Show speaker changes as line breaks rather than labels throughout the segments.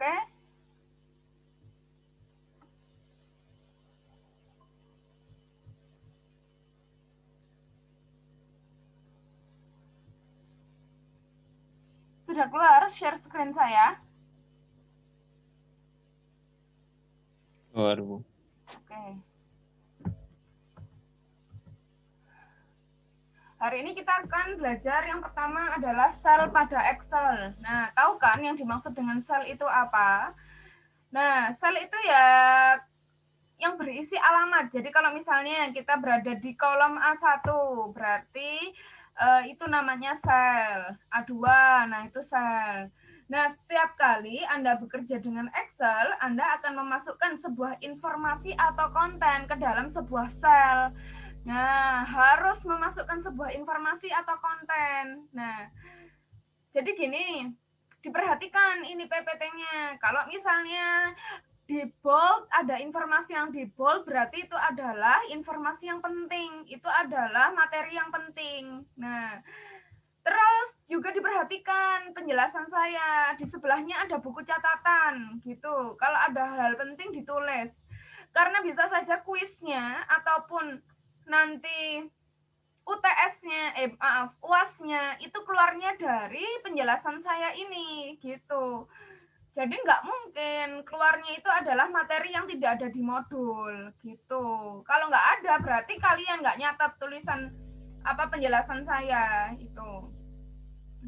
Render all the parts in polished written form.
Oke. Sudah keluar share screen saya?
Keluar, Bu.
Oke. Hari ini kita akan belajar yang pertama adalah sel pada Excel. Nah, tahu kan yang dimaksud dengan sel itu apa? Nah, sel itu ya yang berisi alamat. Jadi kalau misalnya kita berada di kolom A1, berarti itu namanya sel. A2, nah itu sel. Nah, setiap kali Anda bekerja dengan Excel, Anda akan memasukkan sebuah informasi atau konten ke dalam sebuah sel. Nah, harus memasukkan sebuah informasi atau konten. Nah, jadi gini, diperhatikan ini PPT-nya. Kalau misalnya di bold, ada informasi yang di bold, berarti itu adalah informasi yang penting. Itu adalah materi yang penting. Nah, terus juga diperhatikan penjelasan saya. Di sebelahnya ada buku catatan, gitu. Kalau ada hal penting ditulis. Karena bisa saja kuisnya ataupun nanti UTS-nya, UAS-nya itu keluarnya dari penjelasan saya ini, gitu. Jadi nggak mungkin keluarnya itu adalah materi yang tidak ada di modul, gitu. Kalau nggak ada, berarti kalian nggak nyatat tulisan penjelasan saya itu.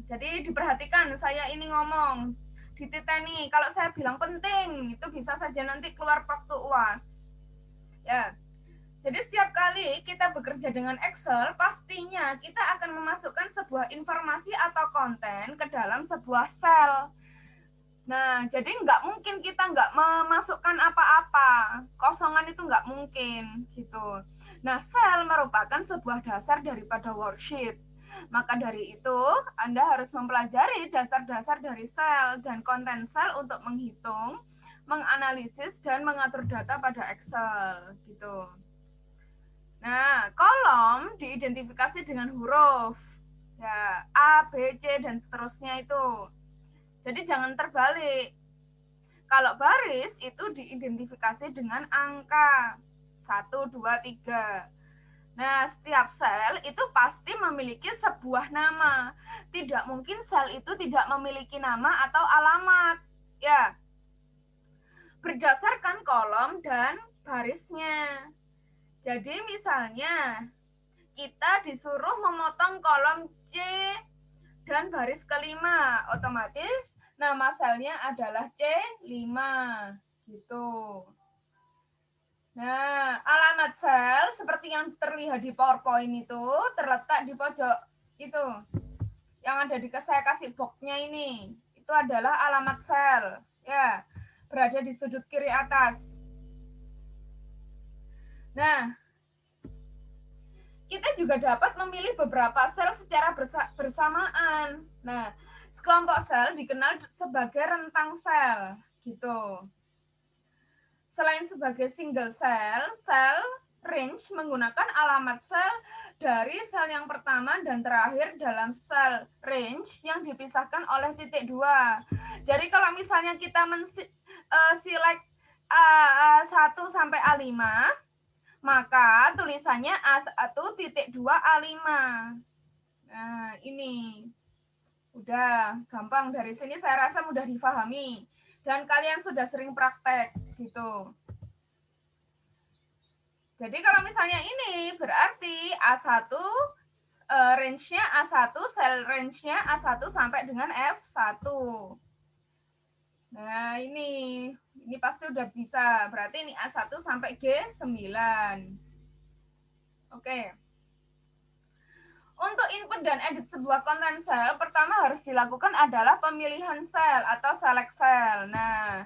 Jadi diperhatikan, saya ini ngomong dititeni. Kalau saya bilang penting, itu bisa saja nanti keluar waktu UAS. Ya, jadi setiap kali kita bekerja dengan Excel, pastinya kita akan memasukkan sebuah informasi atau konten ke dalam sebuah sel. Nah, jadi nggak mungkin kita nggak memasukkan apa-apa. Kosongan itu nggak mungkin, gitu. Nah, sel merupakan sebuah dasar daripada worksheet. Maka dari itu, Anda harus mempelajari dasar-dasar dari sel dan konten sel untuk menghitung, menganalisis, dan mengatur data pada Excel, gitu. Nah, kolom diidentifikasi dengan huruf. Ya, A, B, C, dan seterusnya itu. Jadi jangan terbalik. Kalau baris itu diidentifikasi dengan angka 1, 2, 3. Nah, setiap sel itu pasti memiliki sebuah nama. Tidak mungkin sel itu tidak memiliki nama atau alamat. Ya, berdasarkan kolom dan barisnya. Jadi misalnya kita disuruh memotong kolom C dan baris kelima, otomatis nama selnya adalah C5 gitu. Nah, alamat sel seperti yang terlihat di PowerPoint itu terletak di pojok itu. Yang ada di saya kasih boxnya ini. Itu adalah alamat sel. Ya, berada di sudut kiri atas. Nah, kita juga dapat memilih beberapa sel secara bersamaan. Nah, kelompok sel dikenal sebagai rentang sel, gitu. Selain sebagai single cell, sel range menggunakan alamat sel dari sel yang pertama dan terakhir dalam sel range yang dipisahkan oleh titik 2. Jadi kalau misalnya kita select A1 sampai A5, maka tulisannya A1.2 A5. Nah, ini udah gampang, dari sini saya rasa mudah difahami dan kalian sudah sering praktek gitu. Jadi kalau misalnya ini berarti A1 range-nya A1, sel range-nya A1 sampai dengan F1. Nah, ini pasti udah bisa. Berarti ini A1 sampai G9. Oke. Untuk input dan edit sebuah konten sel, pertama harus dilakukan adalah pemilihan sel atau select sel. Nah,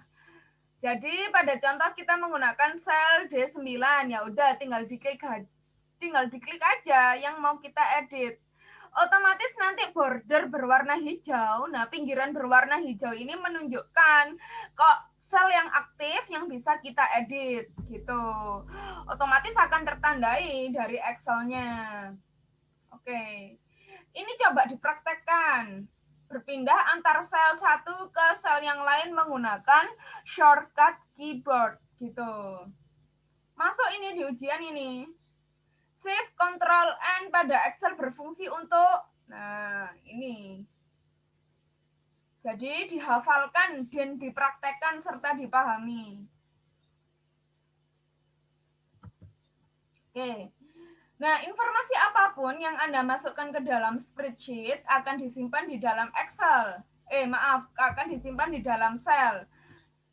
jadi pada contoh kita menggunakan sel D9, ya udah tinggal diklik aja yang mau kita edit. Otomatis nanti border berwarna hijau. Nah, pinggiran berwarna hijau ini menunjukkan kok sel yang aktif yang bisa kita edit gitu. Otomatis akan tertandai dari Excel-nya. Oke. Ini coba dipraktekkan. berpindah antar sel satu ke sel yang lain menggunakan shortcut keyboard gitu. Masuk ini di ujian ini. Shift, Ctrl, N pada Excel berfungsi untuk, nah ini. Jadi dihafalkan dan dipraktekkan serta dipahami. Oke. Nah, informasi apapun yang Anda masukkan ke dalam spreadsheet akan disimpan di dalam Excel. Akan disimpan di dalam sel.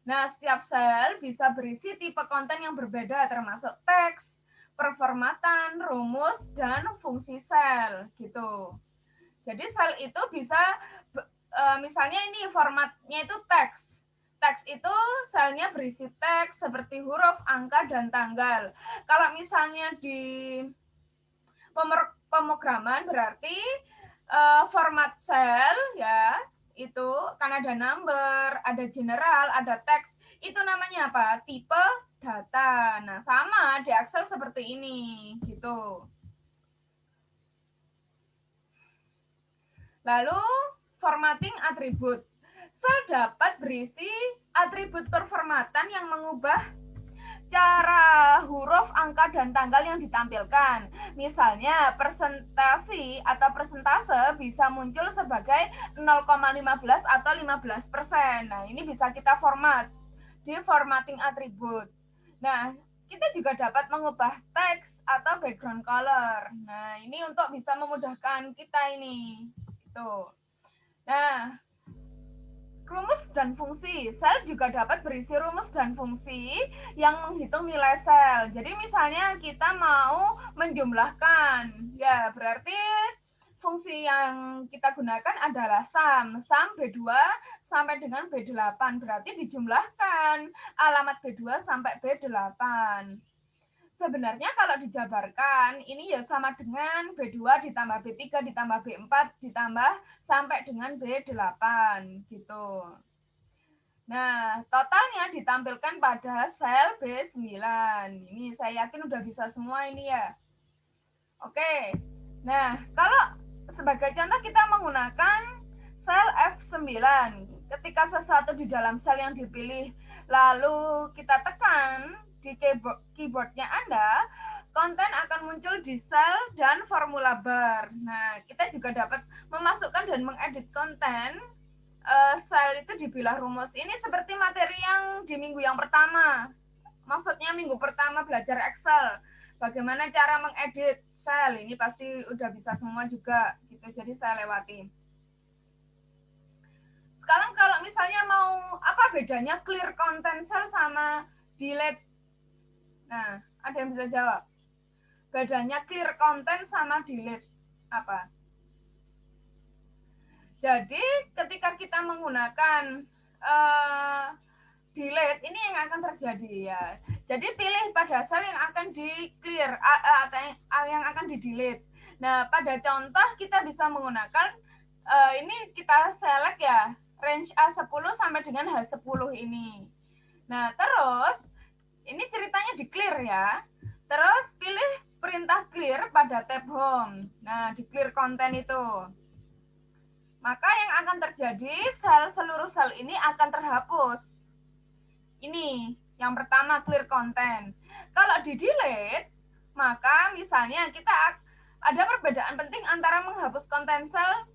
Nah, setiap sel bisa berisi tipe konten yang berbeda termasuk teks, performatan, rumus, dan fungsi sel gitu. Jadi sel itu bisa misalnya ini formatnya itu teks. Teks itu selnya berisi teks seperti huruf, angka, dan tanggal. Kalau misalnya di pemrograman berarti format sel ya itu kan ada number, ada general, ada teks. Itu namanya apa? Tipe data. Nah, sama di Excel seperti ini gitu. Lalu formatting atribut. Sel dapat berisi atribut performatan yang mengubah cara huruf, angka, dan tanggal yang ditampilkan. Misalnya, presentasi atau persentase bisa muncul sebagai 0,15 atau 15%. Nah, ini bisa kita format di formatting atribut. Nah, kita juga dapat mengubah teks atau background color. Nah, ini untuk bisa memudahkan kita ini. Tuh. Nah, rumus dan fungsi. Sel juga dapat berisi rumus dan fungsi yang menghitung nilai sel. Jadi misalnya kita mau menjumlahkan, ya berarti fungsi yang kita gunakan adalah sum. Sum B2 sampai dengan B8. Berarti dijumlahkan alamat B2 sampai B8. Sebenarnya kalau dijabarkan, ini ya sama dengan B2 ditambah B3 ditambah B4 ditambah sampai dengan B8 gitu. Nah, totalnya ditampilkan pada sel B9. Ini saya yakin udah bisa semua ini ya. Oke. Nah, kalau sebagai contoh kita menggunakan sel F9. Ketika sesuatu di dalam sel yang dipilih lalu kita tekan di keyboardnya Anda, konten akan muncul di sel dan formula bar. Nah, kita juga dapat memasukkan dan mengedit konten sel itu di bilah rumus. Ini seperti materi yang di minggu yang pertama. Maksudnya minggu pertama belajar Excel. Bagaimana cara mengedit sel. Ini pasti udah bisa semua juga. Gitu. Jadi saya lewati. Sekarang kalau misalnya mau, apa bedanya clear content cell sama delete? Nah, ada yang bisa jawab? Bedanya clear content sama delete apa? Jadi ketika kita menggunakan delete, ini yang akan terjadi ya. Jadi pilih pada sel yang akan di clear atau yang akan di delete. Nah, pada contoh kita bisa menggunakan ini kita select ya range A10 sampai dengan H10 ini. Nah, terus ini ceritanya di clear ya. Terus pilih perintah clear pada tab home. Nah, di clear konten itu. Maka yang akan terjadi, seluruh sel ini akan terhapus. Ini yang pertama clear content. Kalau di delete, maka misalnya kita ada perbedaan penting antara menghapus konten sel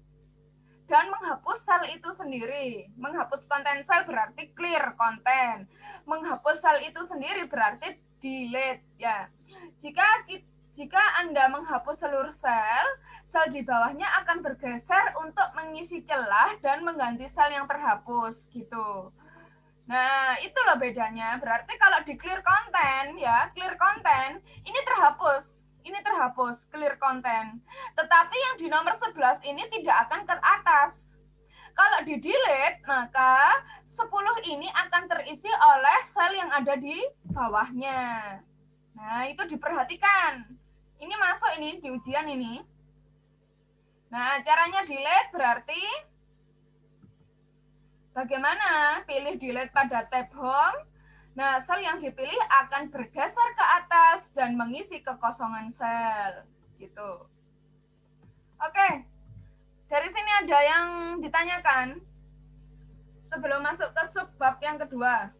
dan menghapus sel itu sendiri. Menghapus konten sel berarti clear konten. Menghapus sel itu sendiri berarti delete ya. Jika Anda menghapus seluruh sel di bawahnya akan bergeser untuk mengisi celah dan mengganti sel yang terhapus gitu. Nah, itu loh bedanya. Berarti kalau di clear content ya, clear content ini terhapus. Ini terhapus clear content. Tetapi yang di nomor 11 ini tidak akan ke atas. Kalau di delete, maka 10 ini akan terisi oleh sel yang ada di bawahnya. Nah, itu diperhatikan. Ini masuk ini di ujian ini. Nah, caranya delete berarti bagaimana? Pilih delete pada tab home. Nah, sel yang dipilih akan bergeser ke atas dan mengisi kekosongan sel. Gitu. Oke. Dari sini ada yang ditanyakan sebelum masuk ke subbab yang kedua?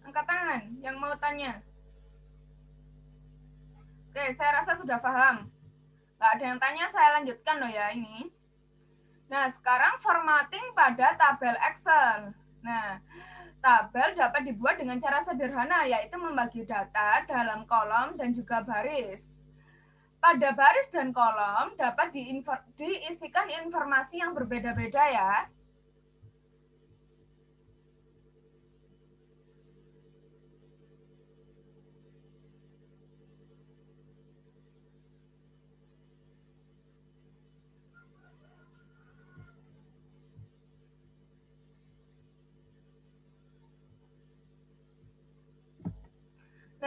Angkat tangan yang mau tanya. Oke, saya rasa sudah paham. Nggak ada yang tanya, saya lanjutkan loh ya ini. Nah, sekarang formatting pada tabel Excel. Nah, tabel dapat dibuat dengan cara sederhana, yaitu membagi data dalam kolom dan juga baris. Pada baris dan kolom dapat diisikan informasi yang berbeda-beda ya.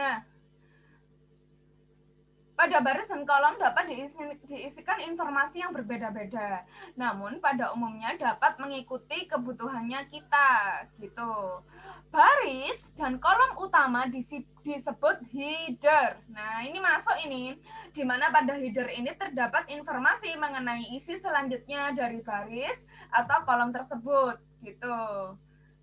Nah, pada baris dan kolom dapat diisikan informasi yang berbeda-beda. Namun pada umumnya dapat mengikuti kebutuhannya kita, gitu. Baris dan kolom utama disebut header. Nah, ini masuk ini, di mana pada header ini terdapat informasi mengenai isi selanjutnya dari baris atau kolom tersebut, gitu.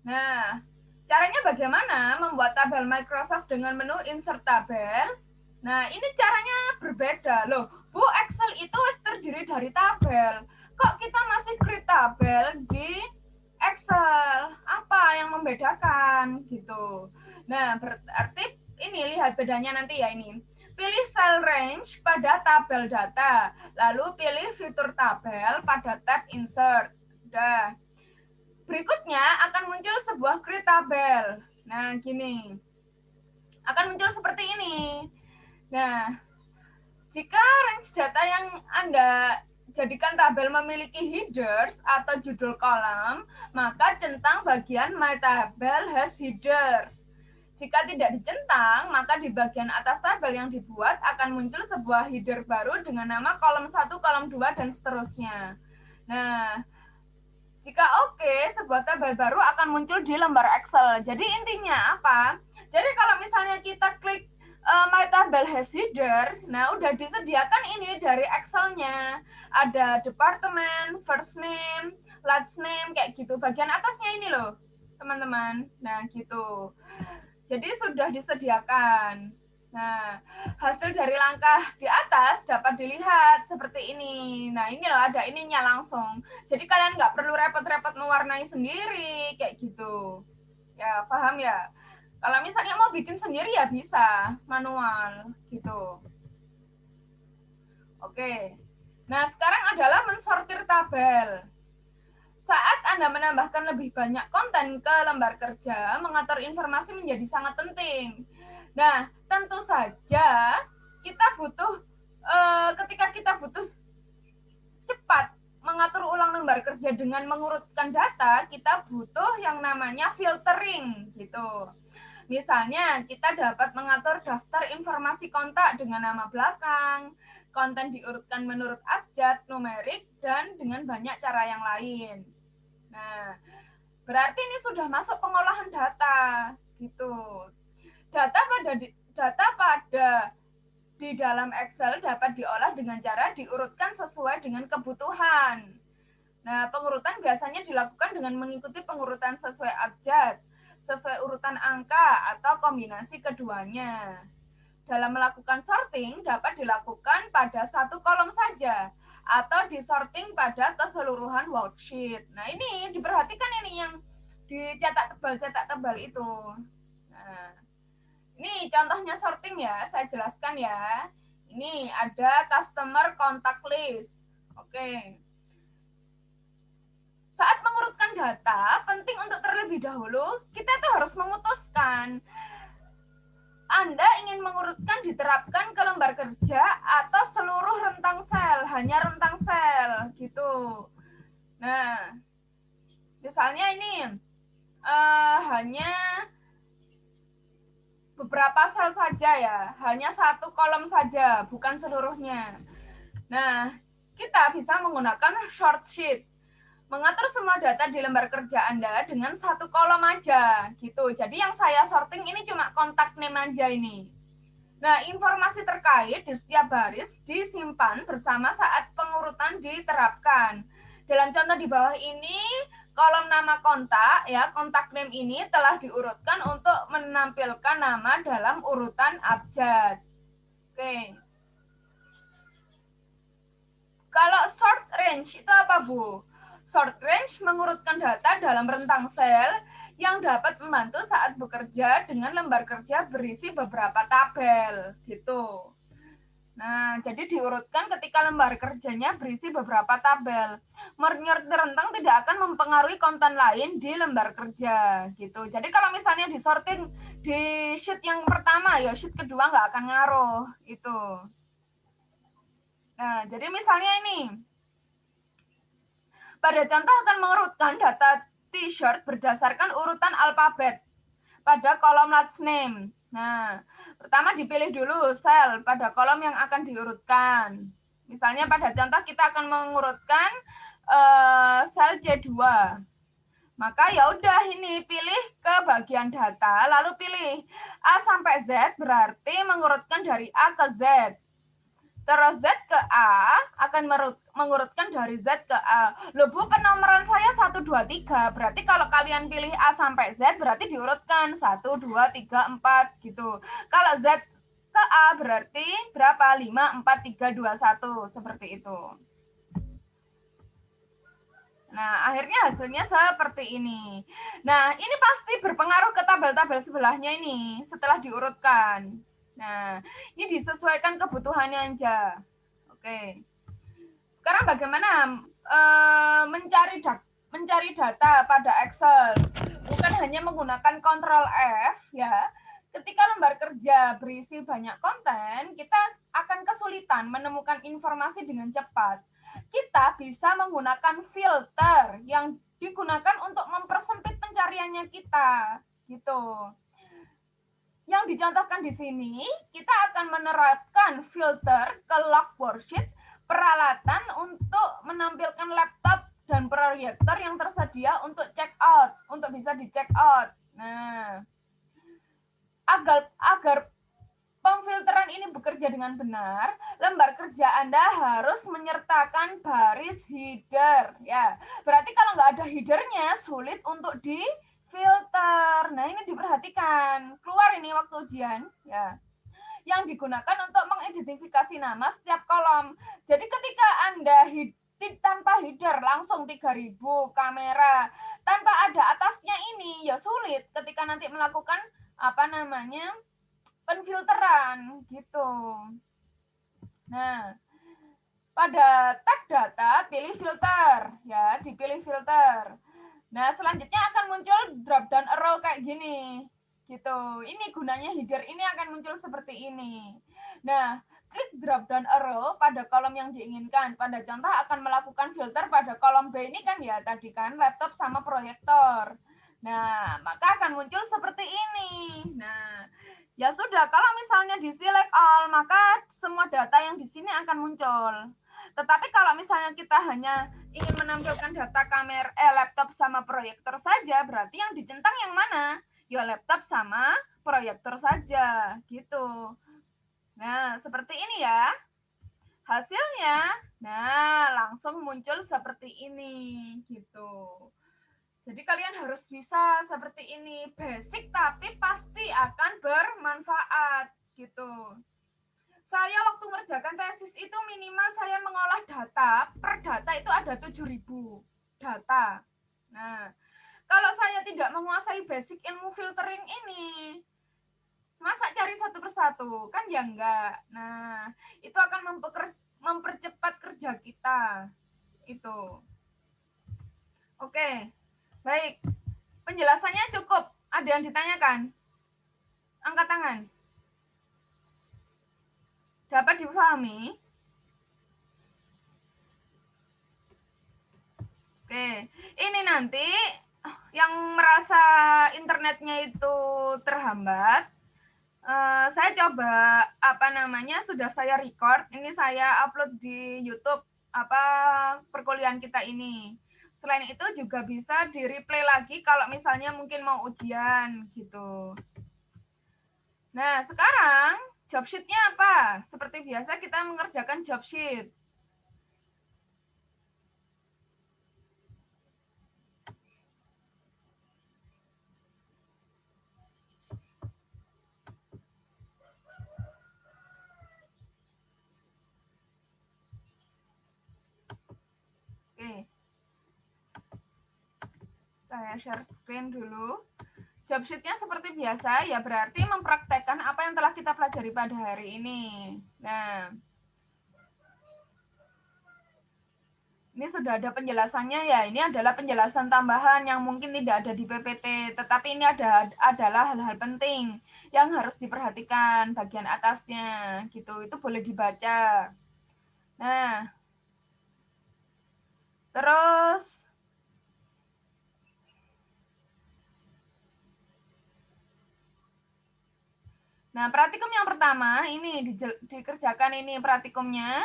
Nah, caranya bagaimana membuat tabel Microsoft dengan menu insert tabel? Nah, ini caranya berbeda loh. Bu, Excel itu terdiri dari tabel. Kok kita masih create tabel di Excel? Apa yang membedakan gitu? Nah, berarti ini lihat bedanya nanti ya ini. Pilih cell range pada tabel data, lalu pilih fitur tabel pada tab insert. Udah. Berikutnya akan muncul sebuah create tabel. Nah, gini. Akan muncul seperti ini. Nah, jika range data yang Anda jadikan tabel memiliki headers atau judul kolom, maka centang bagian My Table has header. Jika tidak dicentang, maka di bagian atas tabel yang dibuat akan muncul sebuah header baru dengan nama kolom 1, kolom 2, dan seterusnya. Nah, jika oke, sebuah tabel baru akan muncul di lembar Excel. Jadi intinya apa? Jadi kalau misalnya kita klik My Table has header, nah udah disediakan ini dari Excel-nya. Ada departemen, first name, last name, kayak gitu. Bagian atasnya ini loh, teman-teman. Nah, gitu. Jadi sudah disediakan. Nah, hasil dari langkah di atas dapat dilihat seperti ini. Nah, ini loh ada ininya langsung. Jadi kalian nggak perlu repot-repot mewarnai sendiri, kayak gitu. Ya, paham ya? Kalau misalnya mau bikin sendiri ya bisa, manual gitu. Oke. Nah, sekarang adalah mensortir tabel. Saat Anda menambahkan lebih banyak konten ke lembar kerja, mengatur informasi menjadi sangat penting. Nah, tentu saja kita butuh, ketika kita butuh cepat mengatur ulang lembar kerja dengan mengurutkan data, kita butuh yang namanya filtering gitu. Misalnya, kita dapat mengatur daftar informasi kontak dengan nama belakang, konten diurutkan menurut abjad, numerik, dan dengan banyak cara yang lain. Nah, berarti ini sudah masuk pengolahan data, gitu. Data pada di dalam Excel dapat diolah dengan cara diurutkan sesuai dengan kebutuhan. Nah, pengurutan biasanya dilakukan dengan mengikuti pengurutan sesuai abjad, sesuai urutan angka, atau kombinasi keduanya. Dalam melakukan sorting dapat dilakukan pada satu kolom saja, atau disorting pada keseluruhan worksheet. Nah, ini diperhatikan ini yang dicetak tebal itu. Nah, ini contohnya sorting ya, saya jelaskan ya. Ini ada customer contact list. Oke. Saat mengurutkan data, penting untuk terlebih dahulu, kita tuh harus memutuskan Anda ingin mengurutkan diterapkan ke lembar kerja atau seluruh rentang sel, hanya rentang sel gitu. Nah, misalnya ini hanya beberapa sel saja ya, hanya satu kolom saja, bukan seluruhnya. Nah, kita bisa menggunakan short sheet, mengatur semua data di lembar kerja Anda dengan satu kolom aja gitu. Jadi yang saya sorting ini cuma kontak name aja ini. Nah, informasi terkait di setiap baris disimpan bersama saat pengurutan diterapkan. Dalam contoh di bawah ini, kolom nama kontak, ya, kontak name ini telah diurutkan untuk menampilkan nama dalam urutan abjad. Oke. Kalau short range itu apa, Bu? Short range mengurutkan data dalam rentang sel yang dapat membantu saat bekerja dengan lembar kerja berisi beberapa tabel, gitu. Nah, jadi diurutkan ketika lembar kerjanya berisi beberapa tabel. Menyeret rentang tidak akan mempengaruhi konten lain di lembar kerja, gitu. Jadi kalau misalnya disorting di sheet yang pertama, ya sheet kedua nggak akan ngaruh, itu. Nah, jadi misalnya ini, pada contoh akan mengurutkan data t-shirt berdasarkan urutan alfabet pada kolom last name. Nah, pertama dipilih dulu sel pada kolom yang akan diurutkan. Misalnya pada contoh kita akan mengurutkan sel C2. Maka ya udah ini pilih ke bagian data, lalu pilih A sampai Z, berarti mengurutkan dari A ke Z. Terus Z ke A akan mengurutkan dari Z ke A. Loh Bu, penomoran saya 1, 2, 3. Berarti kalau kalian pilih A sampai Z berarti diurutkan 1, 2, 3, 4 gitu. Kalau Z ke A berarti berapa? 5, 4, 3, 2, 1. Seperti itu. Nah, akhirnya hasilnya seperti ini. Nah, ini pasti berpengaruh ke tabel-tabel sebelahnya ini setelah diurutkan. Nah, ini disesuaikan kebutuhannya aja. Oke. Sekarang bagaimana mencari data pada Excel? Bukan hanya menggunakan Ctrl F, ya. Ketika lembar kerja berisi banyak konten, kita akan kesulitan menemukan informasi dengan cepat. Kita bisa menggunakan filter yang digunakan untuk mempersempit pencariannya kita, gitu. Yang dicontohkan di sini, kita akan menerapkan filter ke log worksheet peralatan untuk menampilkan laptop dan proyektor yang tersedia untuk check out, untuk bisa di check out. Nah, agar pemfilteran ini bekerja dengan benar, lembar kerja Anda harus menyertakan baris header. Ya, berarti kalau nggak ada headernya, sulit untuk difilter. Nah, ini diperhatikan. Keluar ini waktu ujian. Ya, yang digunakan untuk mengidentifikasi nama setiap kolom. Jadi ketika Anda tanpa header langsung 3000 kamera, tanpa ada atasnya ini ya sulit ketika nanti melakukan penfilteran gitu. Nah, pada tag data pilih filter, ya, dipilih filter. Nah, selanjutnya akan muncul drop down arrow kayak gini. Gitu. Ini gunanya header ini akan muncul seperti ini. Nah, klik drop down arrow pada kolom yang diinginkan. Pada contoh akan melakukan filter pada kolom B ini kan ya, tadi kan laptop sama proyektor. Nah, maka akan muncul seperti ini. Nah, ya sudah, kalau misalnya di select all, maka semua data yang di sini akan muncul. Tetapi kalau misalnya kita hanya ingin menampilkan data kamera laptop sama proyektor saja, berarti yang dicentang yang mana? Ya laptop sama proyektor saja, gitu. Nah, seperti ini ya. Hasilnya, nah langsung muncul seperti ini, gitu. Jadi kalian harus bisa seperti ini, basic tapi pasti akan bermanfaat, gitu. Saya waktu mengerjakan tesis itu minimal saya mengolah data, per data itu ada 7.000 data. Nah, kalau saya tidak menguasai basic ilmu filtering ini, masa cari satu persatu? Kan ya enggak. Nah, itu akan mempercepat kerja kita. Itu. Oke, baik. Penjelasannya cukup. Ada yang ditanyakan? Angkat tangan. Dapat dipahami? Oke, ini nanti yang merasa internetnya itu terhambat, saya coba sudah saya record, ini saya upload di YouTube perkuliahan kita ini. Selain itu juga bisa di replay lagi kalau misalnya mungkin mau ujian gitu. Nah, sekarang Job sheet-nya apa? Seperti biasa kita mengerjakan job sheet. Oke. Saya share screen dulu. Job sheet-nya seperti biasa, ya berarti mempraktekkan apa yang telah kita pelajari pada hari ini. Nah, ini sudah ada penjelasannya ya. Ini adalah penjelasan tambahan yang mungkin tidak ada di PPT, tetapi ini adalah hal-hal penting yang harus diperhatikan bagian atasnya, gitu. Itu boleh dibaca. Nah, terus nah, praktikum yang pertama ini dikerjakan ini praktikumnya.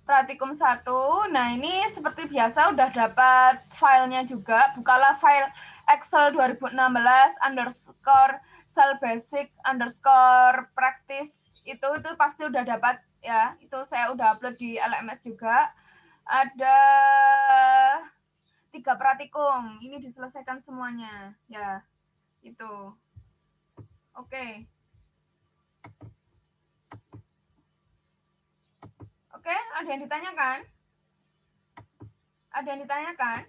Praktikum 1. Nah, ini seperti biasa udah dapat filenya juga. Bukalah file Excel 2016 underscore cell basic underscore practice. Itu pasti udah dapat ya. Itu saya udah upload di LMS juga. Ada 3 praktikum. Ini diselesaikan semuanya ya. Itu. Oke. Oke, ada yang ditanyakan? Ada yang ditanyakan?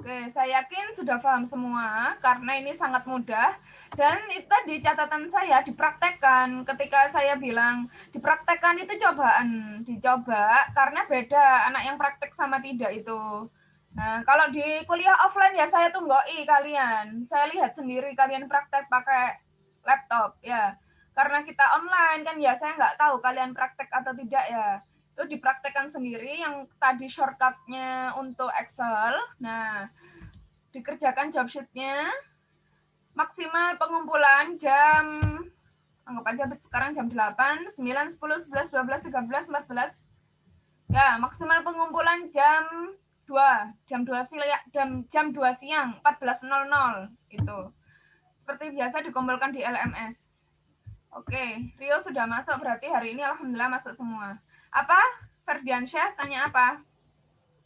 Oke, saya yakin sudah paham semua karena ini sangat mudah. Dan itu tadi catatan saya dipraktekkan. Ketika saya bilang dipraktekkan itu cobaan, dicoba karena beda anak yang praktek sama tidak itu. Nah, kalau di kuliah offline ya saya tunggoi kalian. Saya lihat sendiri kalian praktek pakai laptop ya. Karena kita online kan ya saya nggak tahu kalian praktek atau tidak ya. Itu dipraktekkan sendiri yang tadi shortcut-nya untuk Excel. Nah, dikerjakan job sheet-nya. Maksimal pengumpulan jam, anggap aja sekarang jam 8, 9, 10, 11, 12, 13, 14. Ya, maksimal pengumpulan jam 2, jam 2 siang, 14.00 itu. Seperti biasa dikumpulkan di LMS. Oke, Rio sudah masuk berarti hari ini alhamdulillah masuk semua. Apa? Ferdiansyah tanya apa?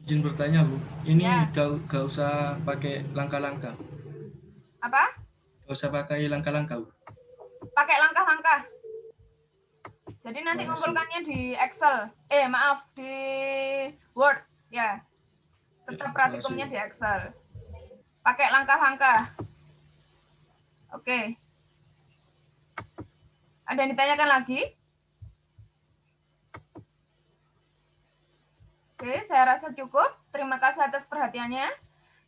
Izin bertanya, Bu. Ini
Ya.
gak usah pakai langkah-langkah.
Apa?
Gak usah pakai langkah-langkah, Bu.
Pakai langkah-langkah. Jadi nanti kumpulkannya di Excel. Maaf, di Word. Ya. Tetap praktikumnya di Excel. Pakai langkah-langkah. Oke. Ada yang ditanyakan lagi? Oke, saya rasa cukup. Terima kasih atas perhatiannya.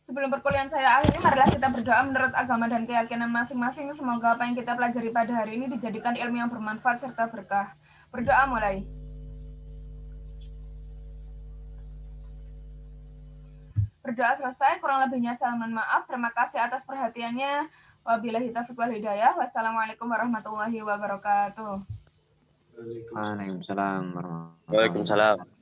Sebelum perkuliahan saya akhiri, marilah kita berdoa menurut agama dan keyakinan masing-masing. Semoga apa yang kita pelajari pada hari ini dijadikan ilmu yang bermanfaat serta berkah. Berdoa mulai. Berdoa selesai, kurang lebihnya saya mohon maaf. Terima kasih atas perhatiannya. Wabillahi taufiq wal hidayah. Wassalamualaikum warahmatullahi wabarakatuh.
Waalaikumsalam warahmatullahi wabarakatuh.
Waalaikumsalam.